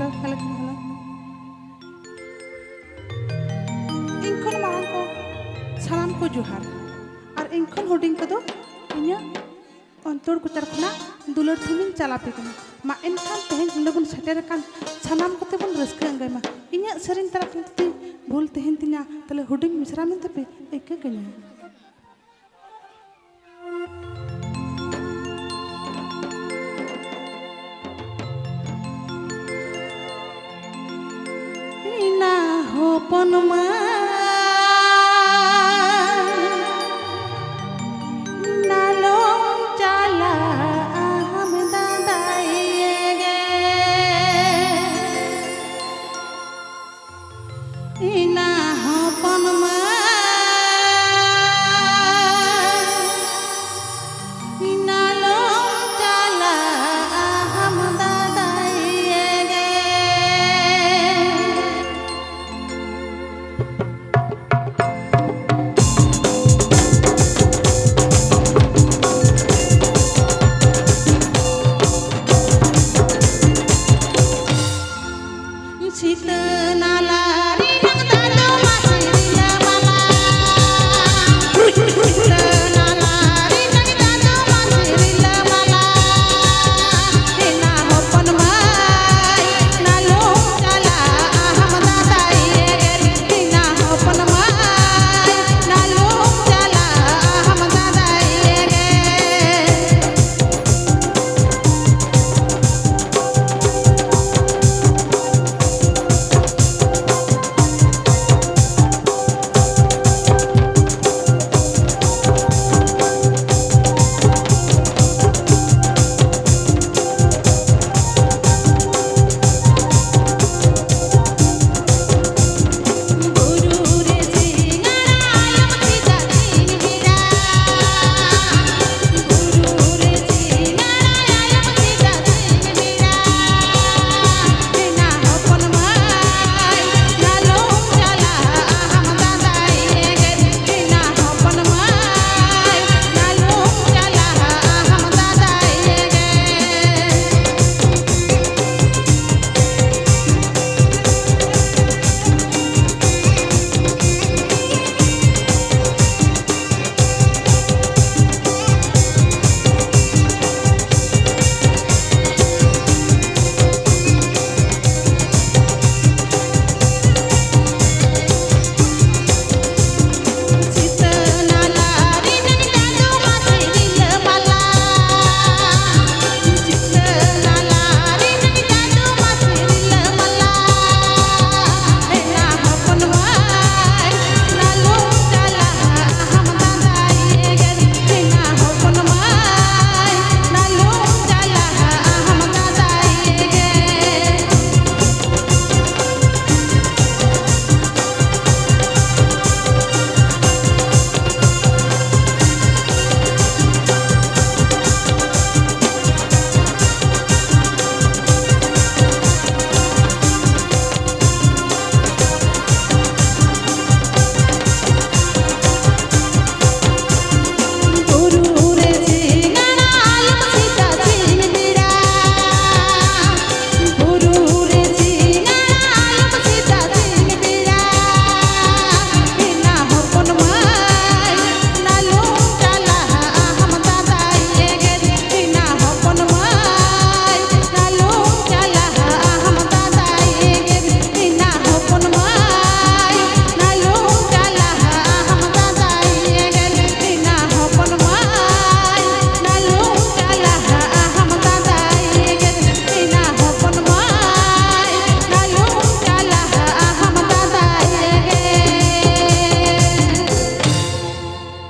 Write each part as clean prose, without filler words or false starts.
Hello hello hello इनखन Marang को सालाम को जोहार और इनखन हुडिंग को दो इन्या अंतर को तरखना दुलर थुमिन चला पे कना मा इनखान तेहन लगन सेटेर कान सालाम कोते बन रस्क अंगय मा इन्या सरिन तरफ ती भूल तेहन तिना तले हुडिंग मिश्रा में तपे एक गना इना हो पनमा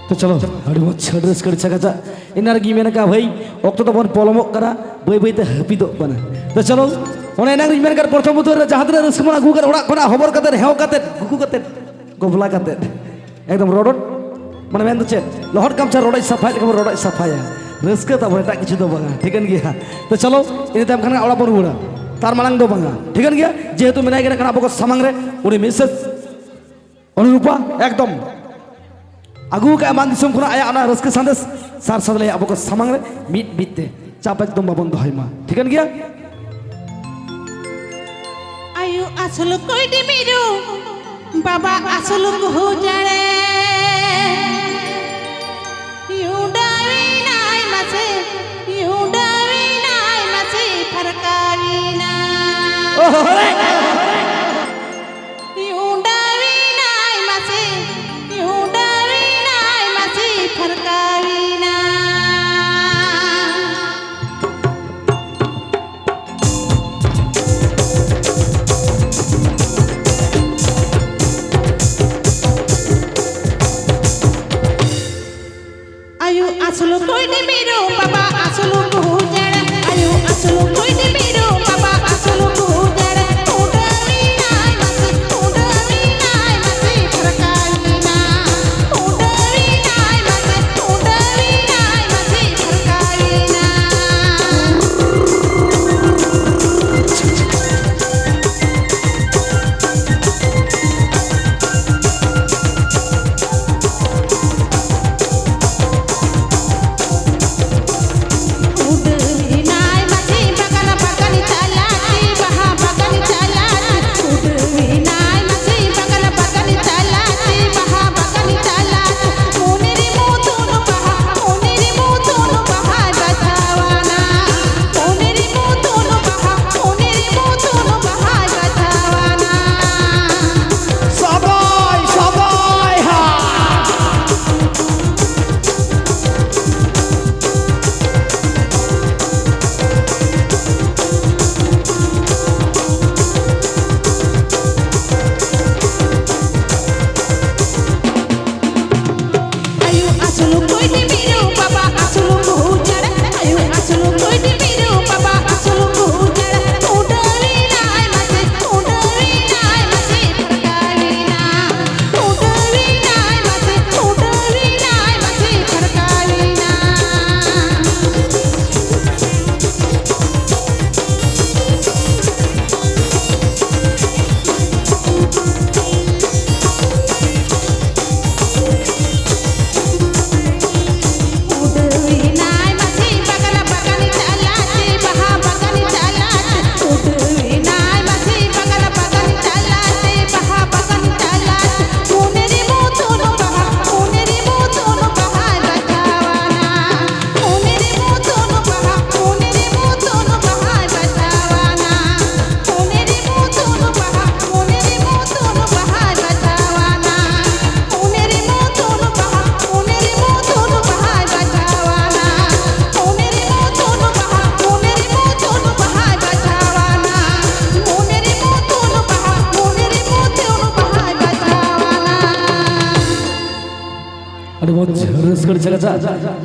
तो चलो अड़ी मत रस कर सका इनार गी मेन का भाई अक्त तो बन पलम बै बैते हापिद तो चलो ओने इनार मेन कर प्रथम उतर जहां तक रस मन अगू कर ओड़ा खना खबर कते हेव कते गुकु कते गबला कते एकदम रोडट माने मेन चे लहर कामचा रोडाई सफाई लेका रोडाई सफाया रस्क तब एटा किछु दो बांगा ठीकन गया तो चलो इन तम खाना ओड़ा पर उड़ा तार मालांग दो बांगा ठीकन गया जेहेतु मेनाय गना खाना बको सामांग रे उनी मिसेस अनुरूपा एकदम आगू का मान दिसम खुना आया अना रस्क संदेश सार सदले अब को सामांग रे मिट बिते चाप एकदम बाबन दहाय मा ठीकन गया আসল কইটি মিরু বাবা আসল কহু জানে ইউডাবি নাই মাসে ফরকাবি না ইউডাবি নাই মাসে ফরকাবি না आयु असलु कोई नहीं मेरो बाबा असलु को जड़ आयु असलु कोई नहीं मेरो बाबा असलु को जड़ उड़ावी नाय मसे फरकावी ना उड़ावी नाय मसे फरकावी ना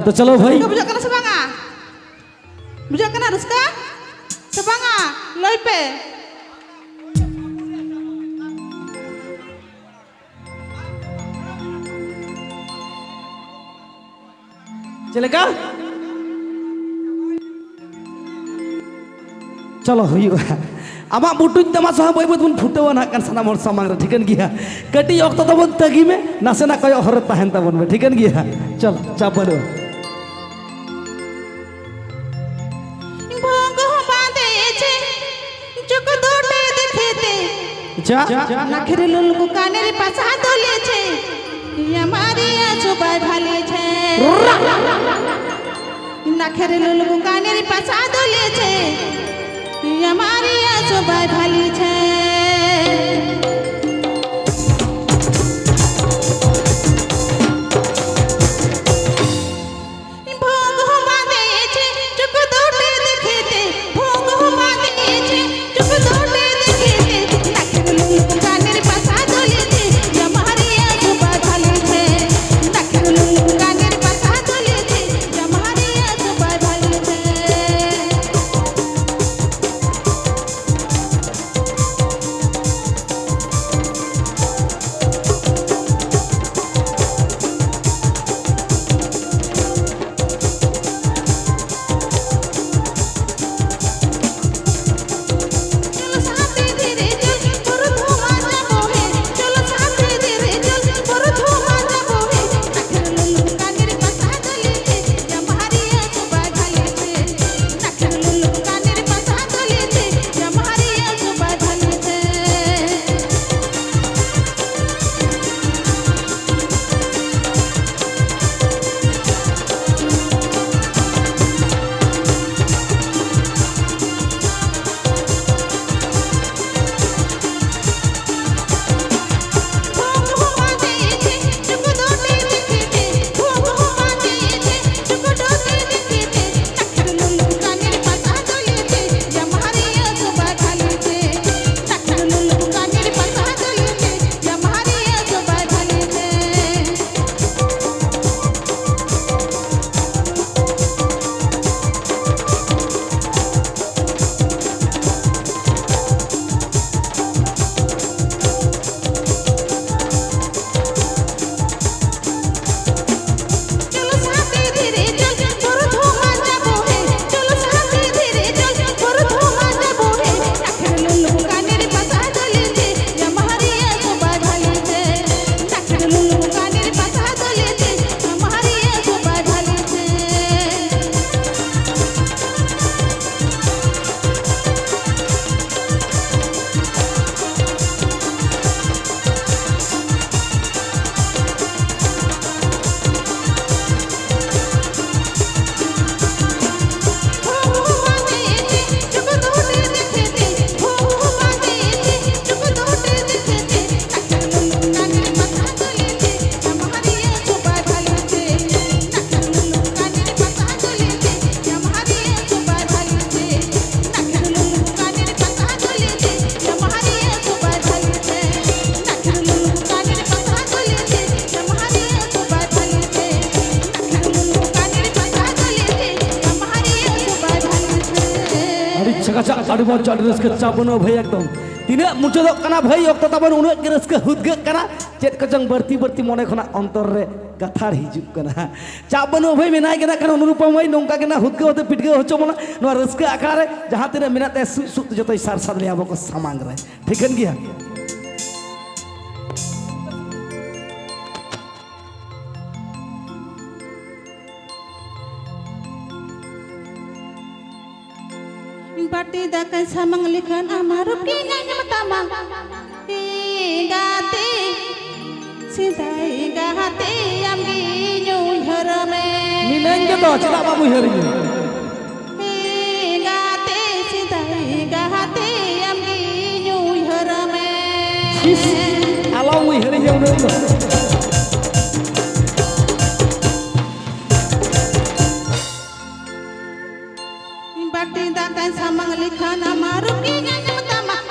तो चलो भाई bujuk kana sebanga bujuk kana ruska sebanga loipe चलेगा चलो हुआ आमा बुटुन तमाशा बय बन फुटवा ना कान सना मोर सामांग रे ठिकन गिया कटी अक्तो तबन तगी में नासेना कय हर तहन तबन में ठिकन गिया चल चापलो भोग बांधे छे चुक दोटे देखेते जा नखरे लुलगु काने रे पासा दोले छे हमारी आंसू बाय भाले छे नखरे लुलगु काने रे पासा दोले छे हमारी आंसू बाय भाले छे ᱟᱹᱰᱤ ᱢᱚᱡᱽ ᱟᱹᱰᱤ ᱨᱟᱹᱥᱠᱟᱹ ᱪᱟᱯ ᱵᱟᱹᱱᱩᱜᱼᱟ ᱵᱷᱟᱹᱭ ᱮᱠᱫᱚᱢ ᱛᱤᱱᱟᱹᱜ ᱢᱩᱪᱟᱹᱫᱚᱜ ᱠᱟᱱᱟ ᱵᱷᱟᱹᱭ ᱚᱠᱛᱚ ᱛᱟᱵᱚᱱ ᱩᱱᱟᱹᱜ ᱜᱮ ᱨᱟᱹᱥᱠᱟᱹ ᱦᱩᱫᱜᱟᱹᱜ ᱠᱟᱱᱟ ᱪᱮᱫ ᱠᱚᱪᱚᱝ ᱵᱟᱹᱲᱛᱤ ᱵᱟᱹᱲᱛᱤ ᱢᱚᱱᱮ ᱠᱷᱚᱱᱟᱜ ᱚᱱᱛᱚᱨ ᱨᱮ ᱠᱟᱛᱷᱟᱲ ᱦᱤᱡᱩᱜ ᱠᱟᱱᱟ ᱪᱟᱯ ᱵᱟᱹᱱᱩᱜᱼᱟ ᱵᱷᱟᱹᱭ ᱢᱮᱱᱟᱭ ᱠᱟᱱᱟ ᱠᱷᱟᱱ ᱚᱱᱩᱨᱩᱯᱟ ᱢᱟᱹᱭ ᱱᱚᱝᱠᱟ ᱜᱮ ᱱᱟ ᱦᱩᱫᱜᱟᱹᱣ ᱦᱚᱛᱮ ᱯᱤᱴᱜᱟᱹᱣ ᱦᱚᱪᱚ ᱵᱚᱱᱟ ᱱᱚᱣᱟ ᱨᱟᱹᱥᱠᱟᱹ ᱟᱠᱷᱲᱟ ᱨᱮ ᱡᱟᱦᱟᱸ ᱛᱤᱱᱟᱹᱜ ᱢᱮᱱᱟᱜ ᱛᱟᱭᱟ ᱥᱩᱜ ᱥᱩᱜ ᱡᱚᱛᱚᱭ ᱥᱟᱨ ᱥᱟᱫ ᱞᱮᱭᱟ ᱟᱵᱚ ᱠᱚ ᱥᱟᱢᱟᱝ ᱨᱮ ᱴᱷᱤᱠᱟᱹᱱ ᱜᱮᱭᱟ Bati dakan samang likan amarup kinyanya matamang Gati Sintai gati amgi nyuy harame Mineng gitu cedak babu harinya Gati sintai gati amgi nyuy harame Alau mui harinya udah Bati dakan samang likan amarup kinyanya matamang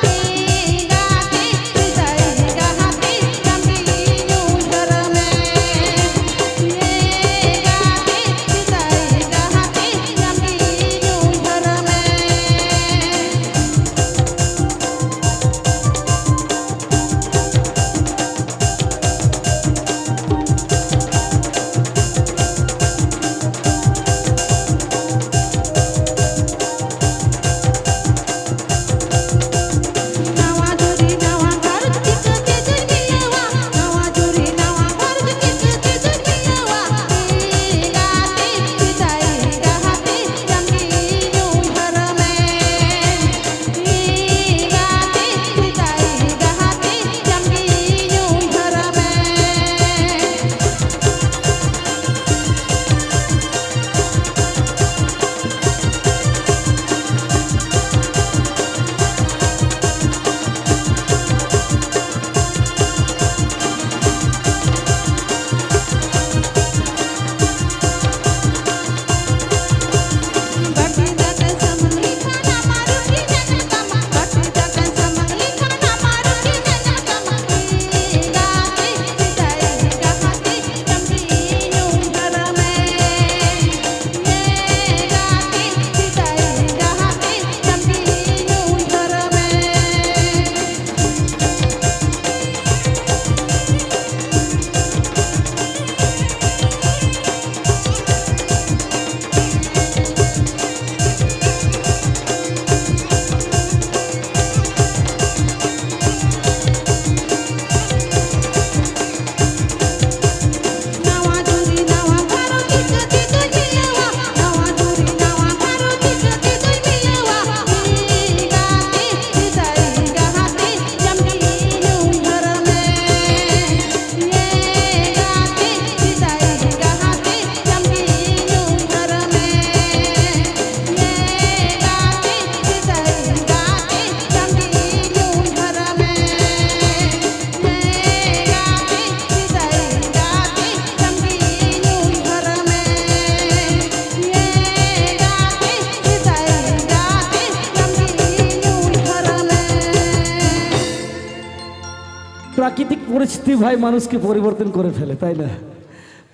প্রাকৃতিক পরিস্থিতি ভাই মানুষকে পরিবর্তন করে ফেলে তাই না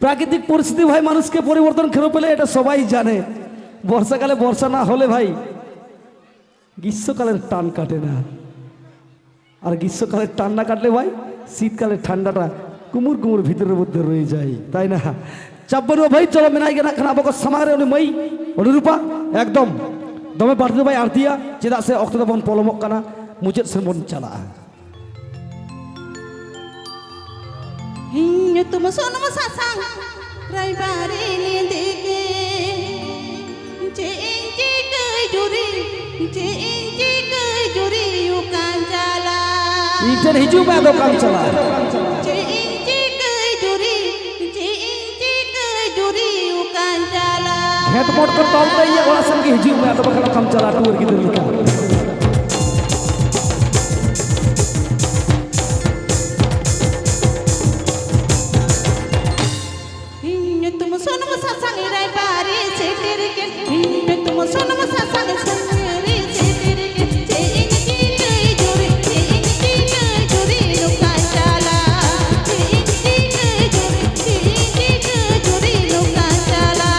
প্রাকৃতিক পরিস্থিতি ভাই মানুষকে পরিবর্তন করে ফেলে এটা সবাই জানে বর্ষাকালে বর্ষা না হলে ভাই গ্রীষ্মকালের টান কাটে না আর গ্রীষ্মকালের টান না কাটলে ভাই শীতকালের ঠান্ডাটা কুমুর কুমুর ভিতরের মধ্যে রয়ে যায় তাই না চাপবারু ভাই চলো মেনাই গেনা খানা বকো সামারে উনি মই অনুরূপা একদম দমে বাড়তে ভাই আরতিয়া চেদা সে অক্ত বন পলমক কানা মুচেদ সে মন চালা Hinyo tumasono masasang Raibari nindiki Ciinci ke juri Ciinci ke juri Yukan jala Ijen hiju ba do kam chala Ciinci ke juri Ciinci ke juri Yukan jala Head pot ko tol tai ya ora sam ki hiju ba do bakal kam chala tour gitu lika Sono masasang irai pari setirike Hinyo tumasono masasang sendiri setirike Ciinci ke juri Ciinci ke juri Yukan jala Ciinci ke juri Yukan jala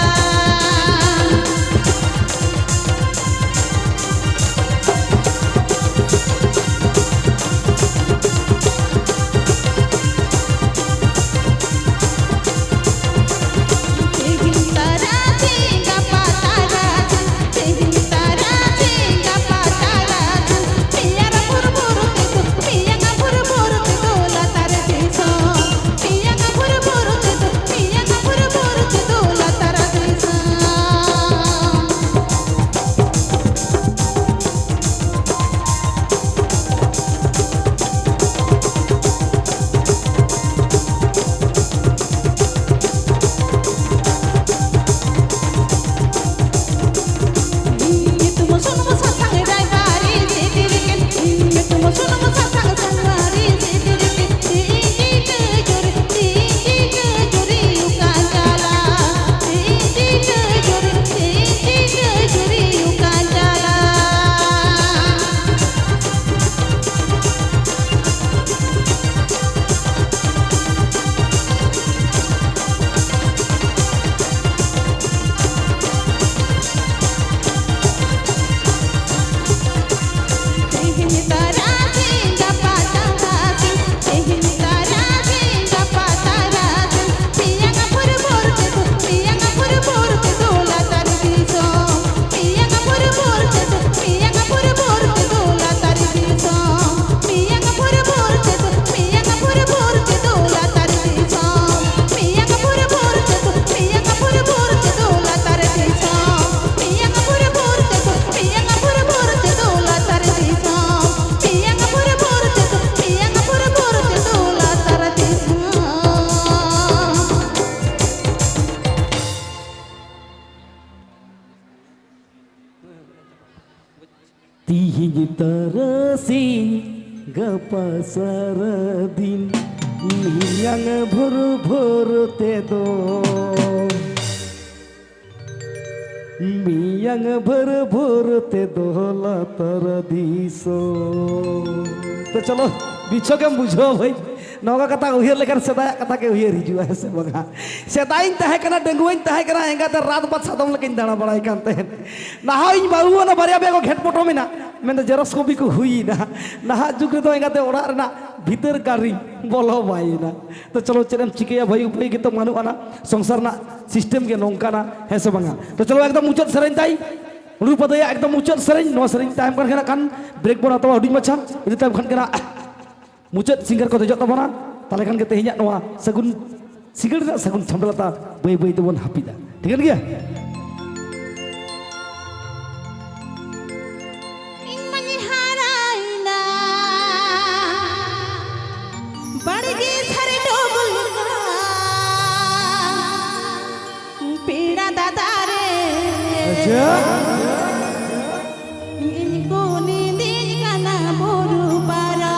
Tihi terasi gapa saradin yang buru-buru tedo yang buru-buru tedo latar diso. तो चलो बिछो के बुझो भाई नौका कथा उहिर लेकर सेदाय कथा के उहिर हिजुआ से बगा सेदाइन तहे कना डेंगुइन तहे कना एंगा ते रात बात सादम लेकिन दाना बड़ाई कांते नहा इन बाबू ना बारिया बेगो घेट फोटो में ना मैं जेरक्स कॉपी को हुई ना नहा जुग रे तो एंगा ते ओड़ा ना भीतर कारी बोलो भाई ना तो चलो चलेम चिकेया भाई उपाय के तो मानु आना संसार ना सिस्टम के नौका ना है से बगा तो चलो एकदम मुचत सरें ताई रूप दया एकदम मुचत सरें नो सरें time kan break pun atau huding macam itu time kan kena mucet singer ko dejok tabana tale kan ke tehnya noa sagun sigar na sagun sambalata bai tu bon hapida ठीक है क्या पीड़ा दादा रे इनको नींद गाना बोरू पारा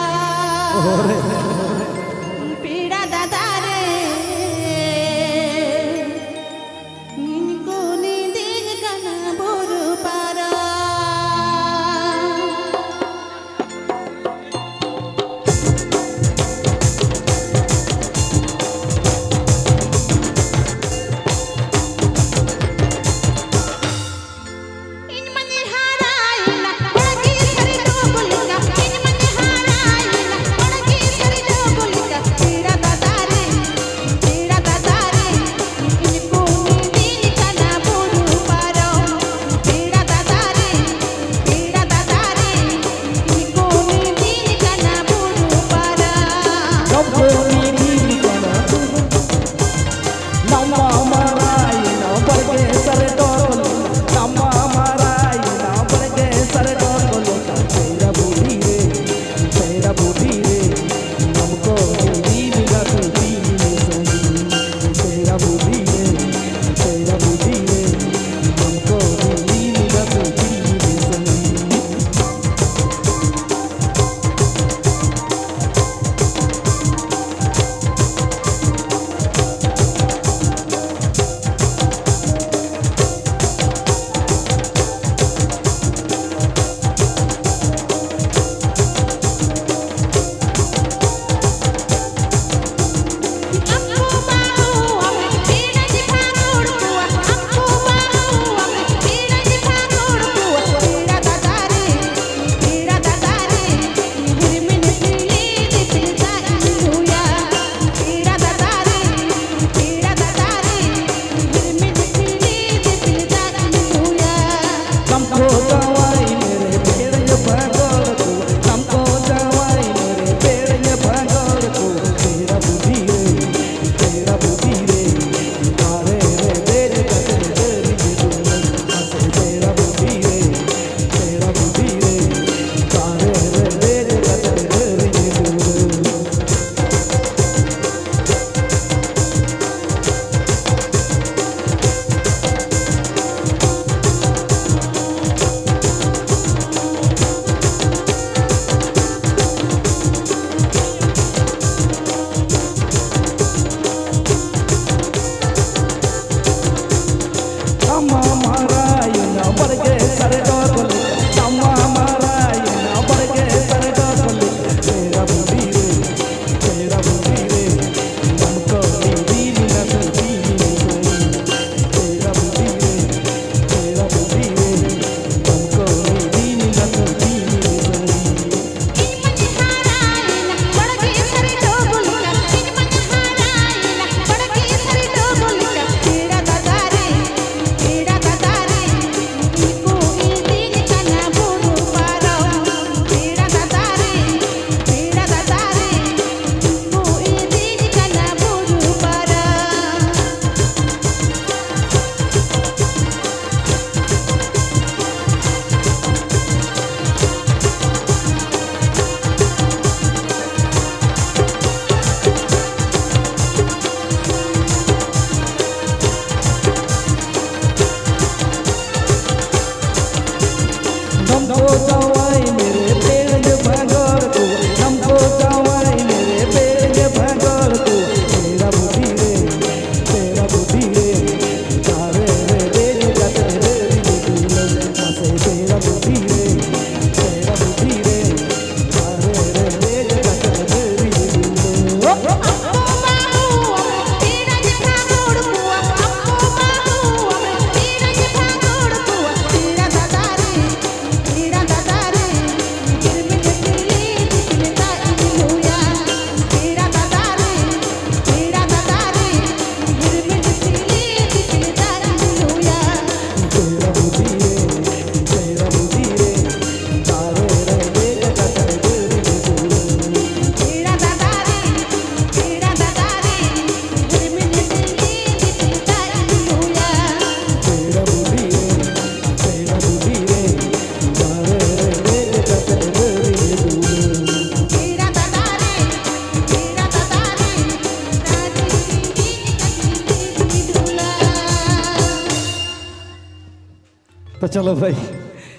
तो चलो भाई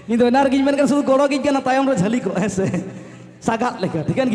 इन एना रगिन मेन शुद्ध गड़ो गिन तायम रे झली को ऐसे सागात लेकर ठीक है